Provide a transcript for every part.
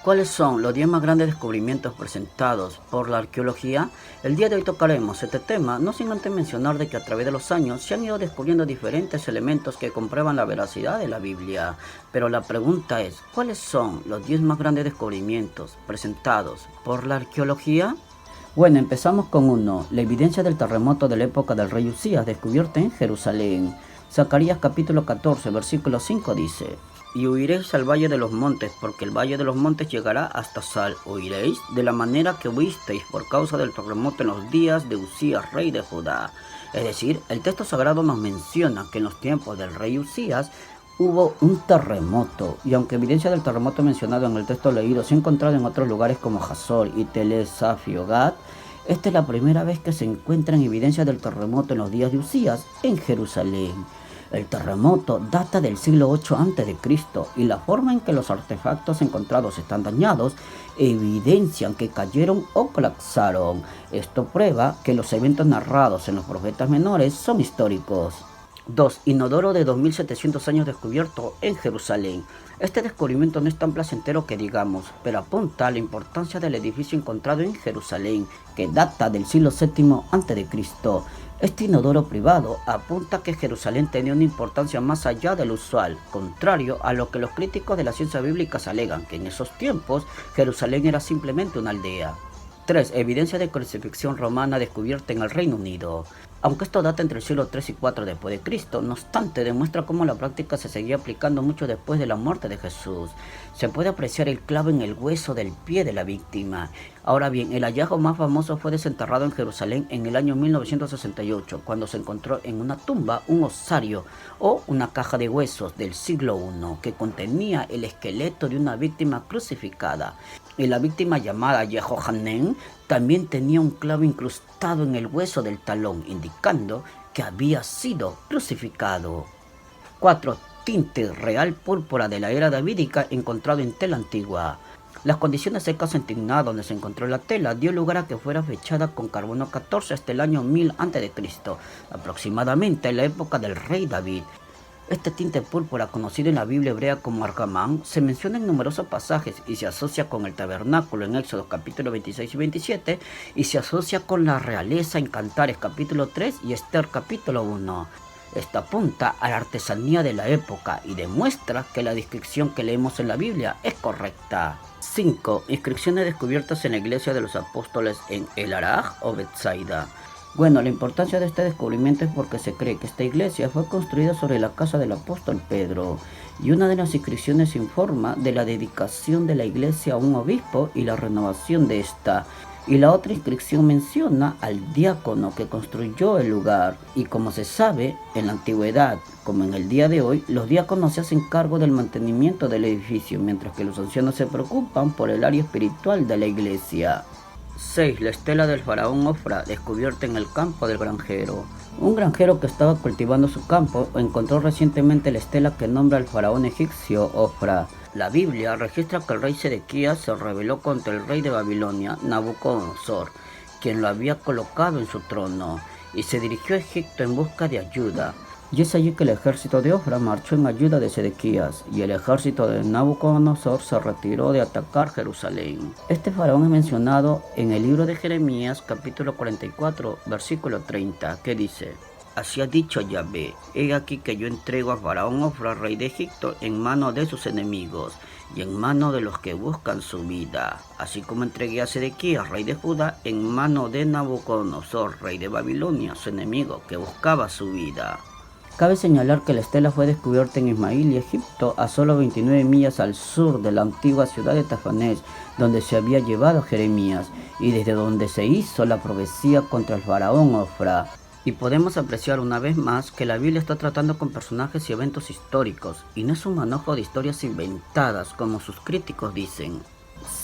¿Cuáles son los 10 más grandes descubrimientos presentados por la arqueología? El día de hoy tocaremos este tema, no sin antes mencionar de que a través de los años se han ido descubriendo diferentes elementos que comprueban la veracidad de la Biblia. Pero la pregunta es, ¿cuáles son los 10 más grandes descubrimientos presentados por la arqueología? Bueno, empezamos con uno, la evidencia del terremoto de la época del rey Usías descubierta en Jerusalén. Zacarías capítulo 14, versículo 5 dice: Y huiréis al valle de los montes, porque el valle de los montes llegará hasta Sal. Huiréis de la manera que huisteis por causa del terremoto en los días de Usías, rey de Judá. Es decir, el texto sagrado nos menciona que en los tiempos del rey Usías hubo un terremoto, y aunque evidencia del terremoto mencionado en el texto leído se ha encontrado en otros lugares como Hazor y Tel Saf y Gad, esta es la primera vez que se encuentran evidencias del terremoto en los días de Usías en Jerusalén. El terremoto data del siglo 8 a.C. y la forma en que los artefactos encontrados están dañados evidencian que cayeron o colapsaron. Esto prueba que los eventos narrados en los profetas menores son históricos. 2. Inodoro de 2700 años descubierto en Jerusalén. Este descubrimiento no es tan placentero que digamos, pero apunta a la importancia del edificio encontrado en Jerusalén, que data del siglo VII a.C. Este inodoro privado apunta que Jerusalén tenía una importancia más allá del usual, contrario a lo que los críticos de la ciencia bíblica alegan, que en esos tiempos Jerusalén era simplemente una aldea. 3. Evidencia de crucifixión romana descubierta en el Reino Unido. Aunque esto data entre el siglo III y IV después de Cristo, no obstante demuestra cómo la práctica se seguía aplicando mucho después de la muerte de Jesús. Se puede apreciar el clavo en el hueso del pie de la víctima. Ahora bien, el hallazgo más famoso fue desenterrado en Jerusalén en el año 1968, cuando se encontró en una tumba un osario o una caja de huesos del siglo I que contenía el esqueleto de una víctima crucificada. Y la víctima llamada Yehohanan también tenía un clavo incrustado en el hueso del talón, indicando que había sido crucificado. 4. Tinte real púrpura de la era davídica encontrado en tela antigua. Las condiciones secas en Timná, donde se encontró la tela, dio lugar a que fuera fechada con carbono 14 hasta el año 1000 a.C., aproximadamente en la época del rey David. Este tinte púrpura, conocido en la Biblia hebrea como argamán, se menciona en numerosos pasajes y se asocia con el tabernáculo en Éxodo capítulo 26 y 27 y se asocia con la realeza en Cantares capítulo 3 y Esther capítulo 1. Esta apunta a la artesanía de la época y demuestra que la descripción que leemos en la Biblia es correcta. 5. Inscripciones descubiertas en la iglesia de los apóstoles en El Araj o Betsaida. Bueno, la importancia de este descubrimiento es porque se cree que esta iglesia fue construida sobre la casa del apóstol Pedro, y una de las inscripciones informa de la dedicación de la iglesia a un obispo y la renovación de esta, y la otra inscripción menciona al diácono que construyó el lugar, y como se sabe, en la antigüedad, como en el día de hoy, los diáconos se hacen cargo del mantenimiento del edificio, mientras que los ancianos se preocupan por el área espiritual de la iglesia. 6. La estela del faraón Ofra, descubierta en el campo del granjero. Un granjero que estaba cultivando su campo encontró recientemente la estela que nombra al faraón egipcio Ofra. La Biblia registra que el rey Sedequías se rebeló contra el rey de Babilonia, Nabucodonosor, quien lo había colocado en su trono, y se dirigió a Egipto en busca de ayuda. Y es allí que el ejército de Ofra marchó en ayuda de Sedequías, y el ejército de Nabucodonosor se retiró de atacar Jerusalén. Este faraón es mencionado en el libro de Jeremías, capítulo 44, versículo 30, que dice: Así ha dicho Yahvé, he aquí que yo entrego a faraón Ofra, rey de Egipto, en mano de sus enemigos, y en mano de los que buscan su vida, así como entregué a Sedequías, rey de Judá, en mano de Nabucodonosor, rey de Babilonia, su enemigo, que buscaba su vida. Cabe señalar que la estela fue descubierta en Ismail y Egipto, a solo 29 millas al sur de la antigua ciudad de Tafanés, donde se había llevado Jeremías, y desde donde se hizo la profecía contra el faraón Ofra. Y podemos apreciar una vez más que la Biblia está tratando con personajes y eventos históricos, y no es un manojo de historias inventadas, como sus críticos dicen.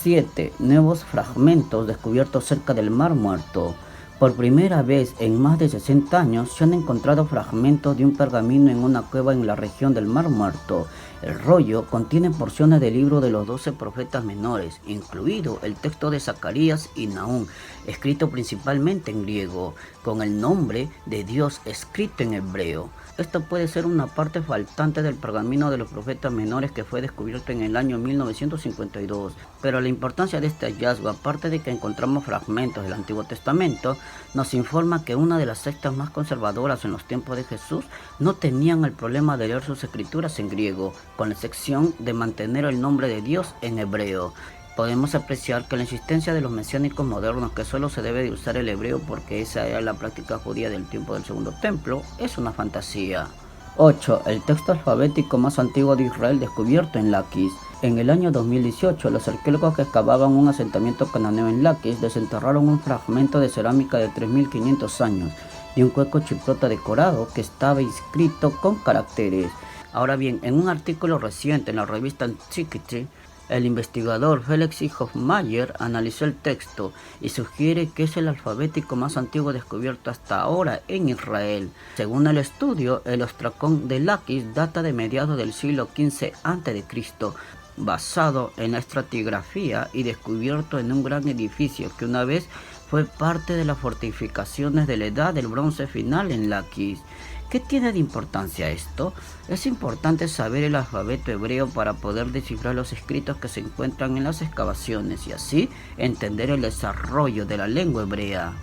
7. Nuevos fragmentos descubiertos cerca del Mar Muerto. Por primera vez en más de 60 años se han encontrado fragmentos de un pergamino en una cueva en la región del Mar Muerto. El rollo contiene porciones del libro de los 12 profetas menores, incluido el texto de Zacarías y Nahum, escrito principalmente en griego, con el nombre de Dios escrito en hebreo. Esto puede ser una parte faltante del pergamino de los profetas menores que fue descubierto en el año 1952, pero la importancia de este hallazgo, aparte de que encontramos fragmentos del Antiguo Testamento, nos informa que una de las sectas más conservadoras en los tiempos de Jesús no tenían el problema de leer sus escrituras en griego, con la excepción de mantener el nombre de Dios en hebreo. Podemos apreciar que la insistencia de los mesiánicos modernos que solo se debe de usar el hebreo porque esa era la práctica judía del tiempo del Segundo Templo es una fantasía. 8. El texto alfabético más antiguo de Israel descubierto en Laquis. En el año 2018, los arqueólogos que excavaban un asentamiento cananeo en Laquis desenterraron un fragmento de cerámica de 3500 años y un cuenco chipriota decorado que estaba inscrito con caracteres. Ahora bien, en un artículo reciente en la revista Antiquity, el investigador Felix Hofmeier analizó el texto y sugiere que es el alfabético más antiguo descubierto hasta ahora en Israel. Según el estudio, el ostracón de Laquis data de mediados del siglo XV a.C., basado en la estratigrafía y descubierto en un gran edificio que una vez fue parte de las fortificaciones de la Edad del Bronce final en Laquis. ¿Qué tiene de importancia esto? Es importante saber el alfabeto hebreo para poder descifrar los escritos que se encuentran en las excavaciones y así entender el desarrollo de la lengua hebrea.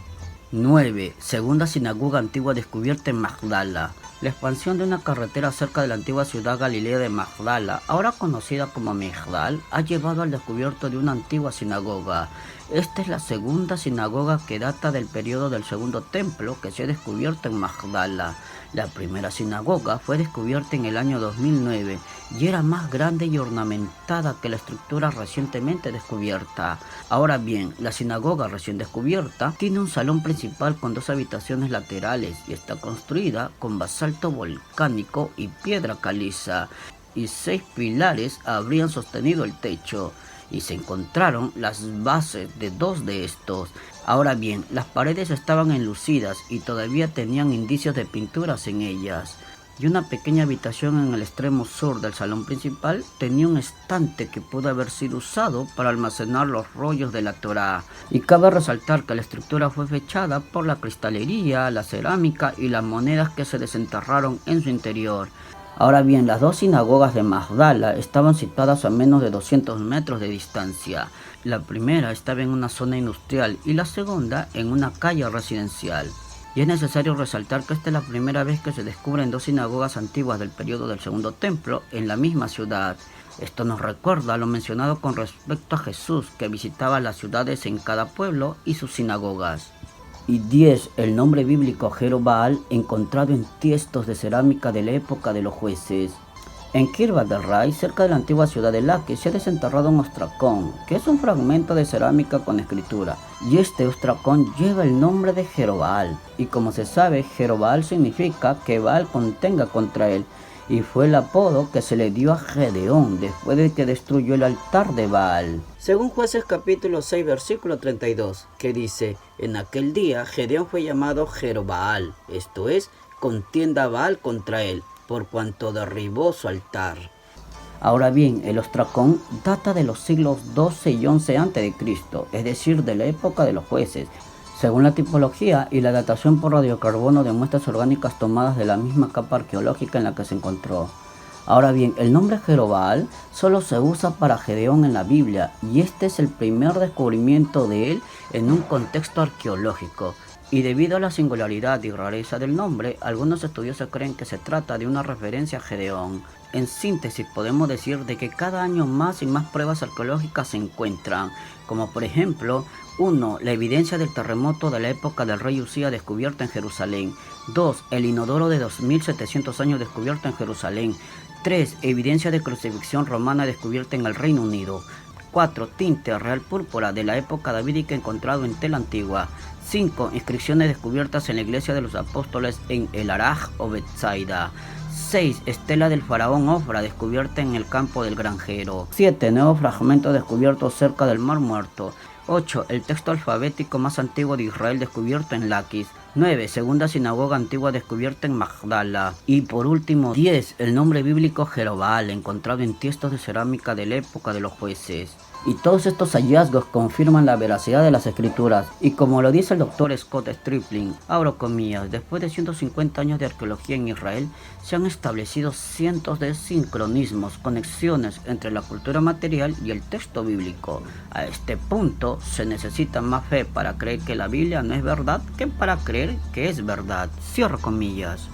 9. Segunda sinagoga antigua descubierta en Magdala. La expansión de una carretera cerca de la antigua ciudad galilea de Magdala, ahora conocida como Migdal, ha llevado al descubierto de una antigua sinagoga. Esta es la segunda sinagoga que data del periodo del Segundo Templo que se ha descubierto en Magdala. La primera sinagoga fue descubierta en el año 2009 y era más grande y ornamentada que la estructura recientemente descubierta. Ahora bien, la sinagoga recién descubierta tiene un salón principal con 2 habitaciones laterales y está construida con basalto volcánico y piedra caliza, y 6 pilares habrían sostenido el techo, y se encontraron las bases de 2 de estos. Ahora bien, las paredes estaban enlucidas y todavía tenían indicios de pinturas en ellas. Y una pequeña habitación en el extremo sur del salón principal tenía un estante que pudo haber sido usado para almacenar los rollos de la Torá. Y cabe resaltar que la estructura fue fechada por la cristalería, la cerámica y las monedas que se desenterraron en su interior. Ahora bien, las 2 sinagogas de Magdala estaban situadas a menos de 200 metros de distancia. La primera estaba en una zona industrial y la segunda en una calle residencial. Y es necesario resaltar que esta es la primera vez que se descubren 2 sinagogas antiguas del periodo del Segundo Templo en la misma ciudad. Esto nos recuerda lo mencionado con respecto a Jesús, que visitaba las ciudades en cada pueblo y sus sinagogas. Y 10. El nombre bíblico Jerobaal, encontrado en tiestos de cerámica de la época de los jueces. En Kirbat del Ray, cerca de la antigua ciudad de Laquis, se ha desenterrado un ostracón, que es un fragmento de cerámica con escritura. Y este ostracón lleva el nombre de Jerobaal. Y como se sabe, Jerobaal significa que Baal contenga contra él. Y fue el apodo que se le dio a Gedeón después de que destruyó el altar de Baal. Según Jueces capítulo 6 versículo 32, que dice: en aquel día Gedeón fue llamado Jerobaal, esto es, contienda Baal contra él, por cuanto derribó su altar. Ahora bien, el ostracón data de los siglos 12 y 11 a.C., es decir, de la época de los jueces. Según la tipología y la datación por radiocarbono de muestras orgánicas tomadas de la misma capa arqueológica en la que se encontró. Ahora bien, el nombre Jerobaal solo se usa para Gedeón en la Biblia y este es el primer descubrimiento de él en un contexto arqueológico. Y debido a la singularidad y rareza del nombre, algunos estudiosos creen que se trata de una referencia a Gedeón. En síntesis, podemos decir de que cada año más y más pruebas arqueológicas se encuentran, como por ejemplo, 1. La evidencia del terremoto de la época del rey Usía descubierta en Jerusalén. 2. El inodoro de 2700 años descubierto en Jerusalén. 3. Evidencia de crucifixión romana descubierta en el Reino Unido. 4. Tinte real púrpura de la época davídica encontrado en Tela Antigua. 5. Inscripciones descubiertas en la iglesia de los apóstoles en El Araj o Betsaida. 6. Estela del faraón Ofra descubierta en el campo del granjero. 7. Nuevo fragmento descubierto cerca del Mar Muerto. 8. El texto alfabético más antiguo de Israel descubierto en Laquis. 9. Segunda sinagoga antigua descubierta en Magdala. Y por último, 10. El nombre bíblico Jerobal, encontrado en tiestos de cerámica de la época de los jueces. Y todos estos hallazgos confirman la veracidad de las escrituras. Y como lo dice el doctor Scott Stripling, abro comillas, después de 150 años de arqueología en Israel, se han establecido cientos de sincronismos, conexiones entre la cultura material y el texto bíblico. A este punto, se necesita más fe para creer que la Biblia no es verdad que para creer que es verdad. Cierro comillas.